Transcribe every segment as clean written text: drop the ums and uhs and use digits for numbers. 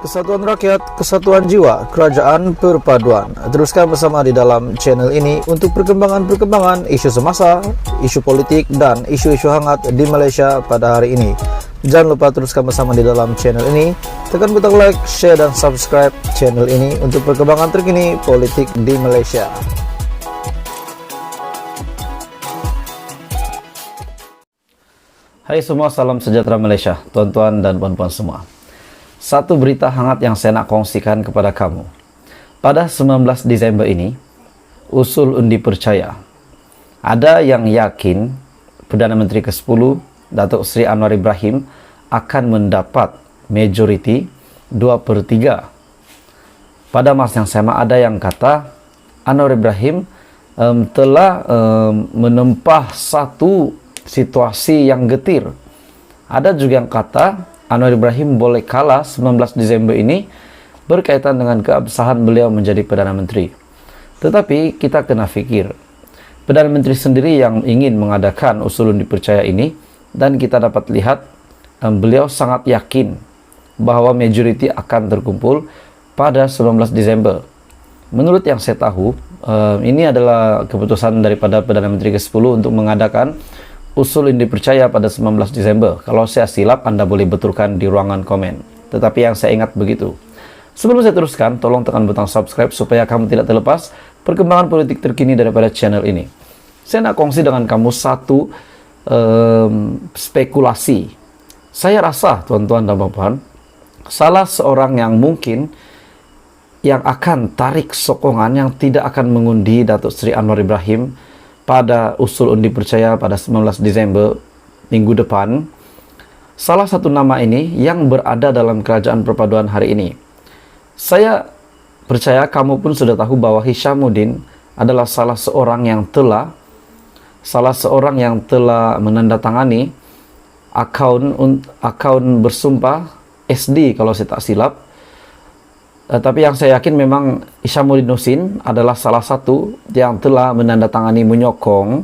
Kesatuan rakyat, kesatuan jiwa, kerajaan perpaduan. Teruskan bersama di dalam channel ini untuk perkembangan-perkembangan isu semasa, isu politik, dan isu-isu hangat di Malaysia pada hari ini. Jangan lupa teruskan bersama di dalam channel ini. Tekan butang like, share, dan subscribe channel ini untuk perkembangan terkini politik di Malaysia. Hai semua, salam sejahtera Malaysia, tuan-tuan dan puan-puan semua. Satu berita hangat yang saya nak kongsikan kepada kamu. Pada 19 Disember ini, usul undi percaya. Ada yang yakin Perdana Menteri ke-10, Datuk Seri Anwar Ibrahim, akan mendapat majoriti 2/3. Pada masa yang sama, ada yang kata Anwar Ibrahim telah menempah satu situasi yang getir. Ada juga yang kata Anwar Ibrahim boleh kalah 19 Desember ini berkaitan dengan keabsahan beliau menjadi Perdana Menteri. Tetapi kita kena fikir, Perdana Menteri sendiri yang ingin mengadakan usul undi percaya ini, dan kita dapat lihat beliau sangat yakin bahwa majoriti akan terkumpul pada 19 Desember. Menurut yang saya tahu, ini adalah keputusan daripada Perdana Menteri ke-10 untuk mengadakan usul undi percaya pada 19 Desember. Kalau saya silap, Anda boleh betulkan di ruangan komen. Tetapi yang saya ingat begitu. Sebelum saya teruskan, tolong tekan butang subscribe supaya kamu tidak terlepas perkembangan politik terkini daripada channel ini. Saya nak kongsi dengan kamu satu spekulasi. Saya rasa, tuan-tuan dan puan-puan, salah seorang yang mungkin yang akan tarik sokongan yang tidak akan mengundi Datuk Seri Anwar Ibrahim pada usul undi percaya pada 19 Desember minggu depan, salah satu nama ini yang berada dalam kerajaan perpaduan hari ini. Saya percaya kamu pun sudah tahu bahwa Hishamuddin adalah salah seorang yang telah menandatangani akaun bersumpah SD kalau saya tak silap. Tapi yang saya yakin memang Hishamuddin Husin adalah salah satu yang telah menandatangani menyokong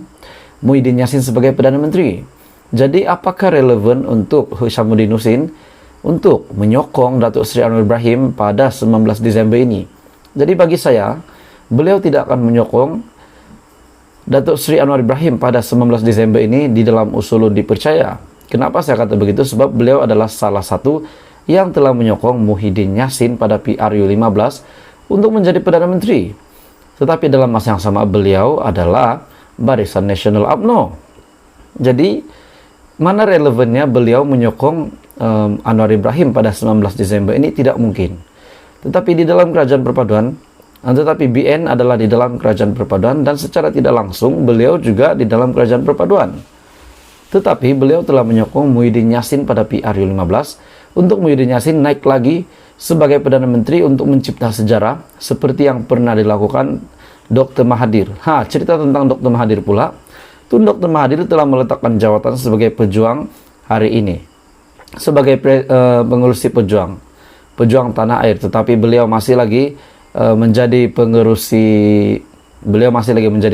Muhyiddin Yassin sebagai Perdana Menteri. Jadi apakah relevan untuk Hishamuddin Husin untuk menyokong Datuk Seri Anwar Ibrahim pada 19 Desember ini? Jadi bagi saya, beliau tidak akan menyokong Datuk Seri Anwar Ibrahim pada 19 Desember ini di dalam usul undi percaya. Kenapa saya kata begitu? Sebab beliau adalah salah satu yang telah menyokong Muhyiddin Yassin pada PRU15 untuk menjadi Perdana Menteri. Tetapi dalam masa yang sama beliau adalah Barisan Nasional UMNO. Jadi, mana relevannya beliau menyokong Anwar Ibrahim pada 19 Desember ini? Tidak mungkin. Tetapi di dalam kerajaan perpaduan, tetapi BN adalah di dalam kerajaan perpaduan, dan secara tidak langsung beliau juga di dalam kerajaan perpaduan. Tetapi beliau telah menyokong Muhyiddin Yassin pada PRU15 untuk Muhyiddin Yassin naik lagi sebagai Perdana Menteri untuk mencipta sejarah seperti yang pernah dilakukan Dr. Mahathir. Cerita tentang Dr. Mahathir pula. Tun Dr. Mahathir telah meletakkan jawatan sebagai pejuang hari ini, sebagai pengurusi pejuang tanah air. Tetapi beliau masih lagi menjadi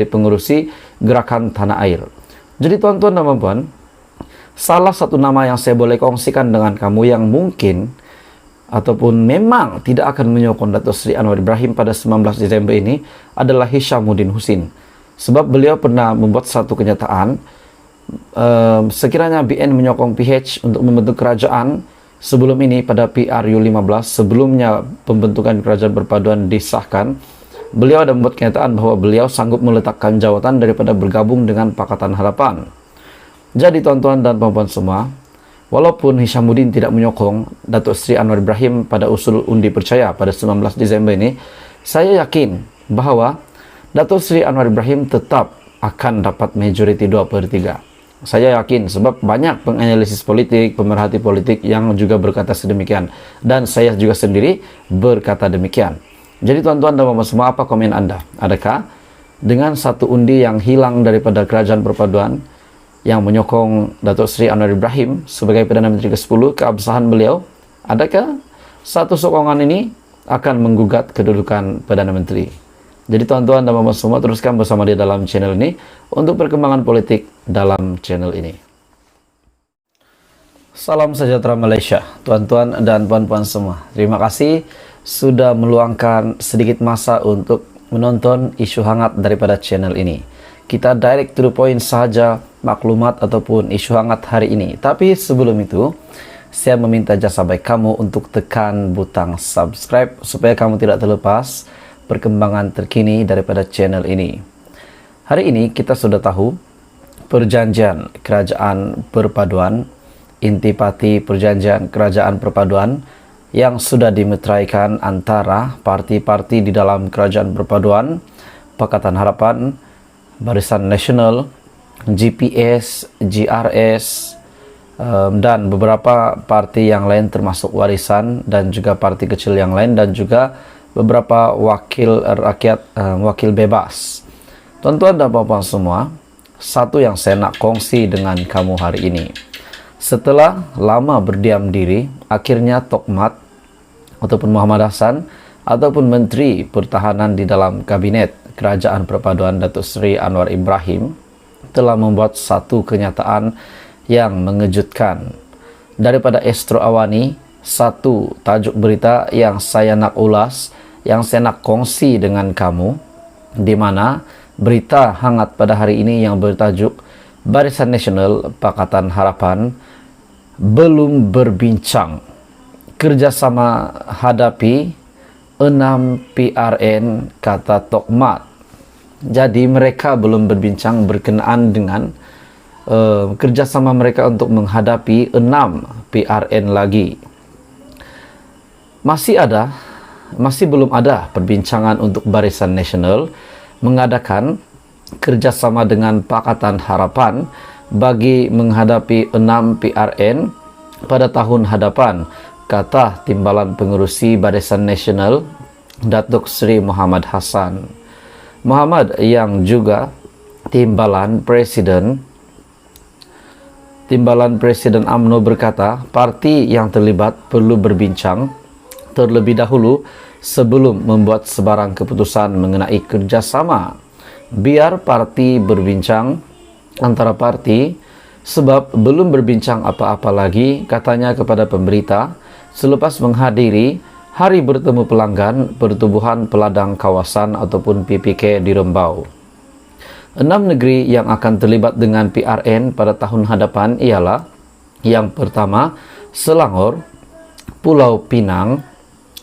pengurusi gerakan tanah air. Jadi tuan-tuan dan puan-puan, salah satu nama yang saya boleh kongsikan dengan kamu yang mungkin ataupun memang tidak akan menyokong Datuk Seri Anwar Ibrahim pada 19 Desember ini adalah Hishamuddin Husin. Sebab beliau pernah membuat satu kenyataan, sekiranya BN menyokong PH untuk membentuk kerajaan sebelum ini pada PRU15, sebelumnya pembentukan kerajaan perpaduan disahkan, beliau ada membuat kenyataan bahwa beliau sanggup meletakkan jawatan daripada bergabung dengan Pakatan Harapan. Jadi tuan-tuan dan puan-puan semua, walaupun Hishamuddin tidak menyokong Datuk Seri Anwar Ibrahim pada usul undi percaya pada 19 Desember ini, saya yakin bahwa Datuk Seri Anwar Ibrahim tetap akan dapat majoriti 2/3. Saya yakin sebab banyak penganalisis politik, pemerhati politik yang juga berkata sedemikian, dan saya juga sendiri berkata demikian. Jadi tuan-tuan dan puan-puan semua, apa komen Anda? Adakah dengan satu undi yang hilang daripada kerajaan perpaduan yang menyokong Datuk Seri Anwar Ibrahim sebagai Perdana Menteri ke-10, keabsahan beliau, adakah satu sokongan ini akan menggugat kedudukan Perdana Menteri? Jadi tuan-tuan dan puan-puan semua, teruskan bersama di dalam channel ini untuk perkembangan politik dalam channel ini. Salam sejahtera Malaysia, tuan-tuan dan puan-puan semua. Terima kasih sudah meluangkan sedikit masa untuk menonton isu hangat daripada channel ini. Kita direct to the point saja maklumat ataupun isu hangat hari ini. Tapi sebelum itu, saya meminta jasa baik kamu untuk tekan butang subscribe supaya kamu tidak terlepas perkembangan terkini daripada channel ini. Hari ini kita sudah tahu perjanjian kerajaan perpaduan, intipati perjanjian kerajaan perpaduan yang sudah dimeteraikan antara parti-parti di dalam kerajaan perpaduan, Pakatan Harapan, Barisan Nasional, GPS, GRS, dan beberapa parti yang lain termasuk Warisan dan juga parti kecil yang lain dan juga beberapa wakil rakyat, wakil bebas. Tuan-tuan dan puan-puan semua, satu yang saya nak kongsi dengan kamu hari ini. Setelah lama berdiam diri, akhirnya Tokmat ataupun Muhammad Hassan ataupun Menteri Pertahanan di dalam Kabinet Kerajaan Perpaduan Datuk Seri Anwar Ibrahim telah membuat satu kenyataan yang mengejutkan. Daripada Astro Awani, satu tajuk berita yang saya nak ulas, yang saya nak kongsi dengan kamu, di mana berita hangat pada hari ini yang bertajuk Barisan Nasional Pakatan Harapan belum berbincang kerjasama hadapi 6 PRN, kata Tokmat. Jadi mereka belum berbincang berkenaan dengan kerjasama mereka untuk menghadapi 6 PRN lagi. Masih belum ada perbincangan untuk Barisan Nasional mengadakan kerjasama dengan Pakatan Harapan bagi menghadapi 6 PRN pada tahun hadapan, kata Timbalan Pengerusi Barisan Nasional Datuk Seri Muhammad Hassan. Muhammad yang juga Timbalan Presiden UMNO berkata, parti yang terlibat perlu berbincang terlebih dahulu sebelum membuat sebarang keputusan mengenai kerjasama. Biar parti berbincang antara parti, sebab belum berbincang apa-apa lagi, katanya kepada pemberita selepas menghadiri Hari Bertemu Pelanggan Pertubuhan Peladang Kawasan ataupun PPK di Rembau. 6 negeri yang akan terlibat dengan PRN pada tahun hadapan ialah yang pertama Selangor, Pulau Pinang,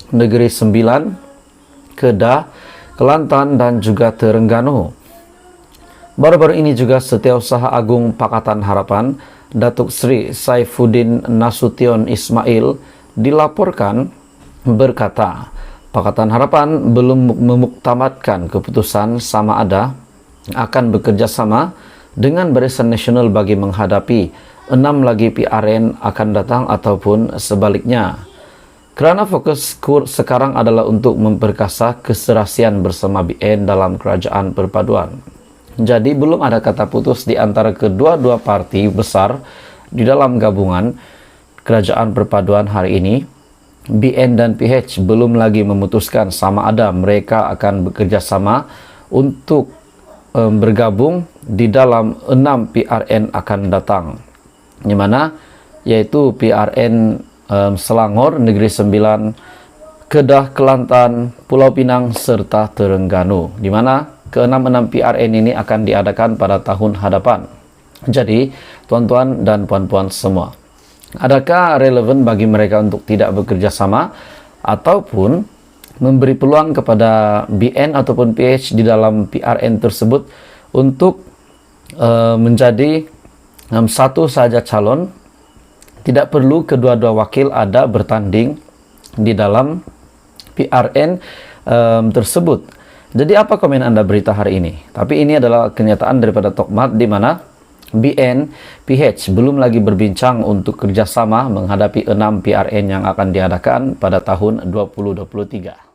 Negeri Sembilan, Kedah, Kelantan dan juga Terengganu. Baru-baru ini juga Setiausaha Agung Pakatan Harapan Datuk Seri Saifuddin Nasution Ismail dilaporkan berkata, Pakatan Harapan belum memuktamadkan keputusan sama ada akan bekerja sama dengan Barisan Nasional bagi menghadapi 6 lagi PRN akan datang ataupun sebaliknya. Kerana fokus sekarang adalah untuk memperkasa keserasian bersama BN dalam kerajaan perpaduan. Jadi belum ada kata putus di antara kedua-dua parti besar di dalam gabungan kerajaan perpaduan hari ini. BN dan PH belum lagi memutuskan sama ada mereka akan bekerja sama untuk bergabung di dalam 6 PRN akan datang. Di mana yaitu PRN Selangor, Negeri Sembilan, Kedah, Kelantan, Pulau Pinang serta Terengganu, di mana ke-6 PRN ini akan diadakan pada tahun hadapan. Jadi, tuan-tuan dan puan-puan semua, adakah relevan bagi mereka untuk tidak bekerja sama ataupun memberi peluang kepada BN ataupun PH di dalam PRN tersebut untuk menjadi satu saja calon? Tidak perlu kedua-dua wakil ada bertanding di dalam PRN tersebut. Jadi apa komen Anda berita hari ini? Tapi ini adalah kenyataan daripada Tokmat di mana BN, PH belum lagi berbincang untuk kerjasama menghadapi 6 PRN yang akan diadakan pada tahun 2023.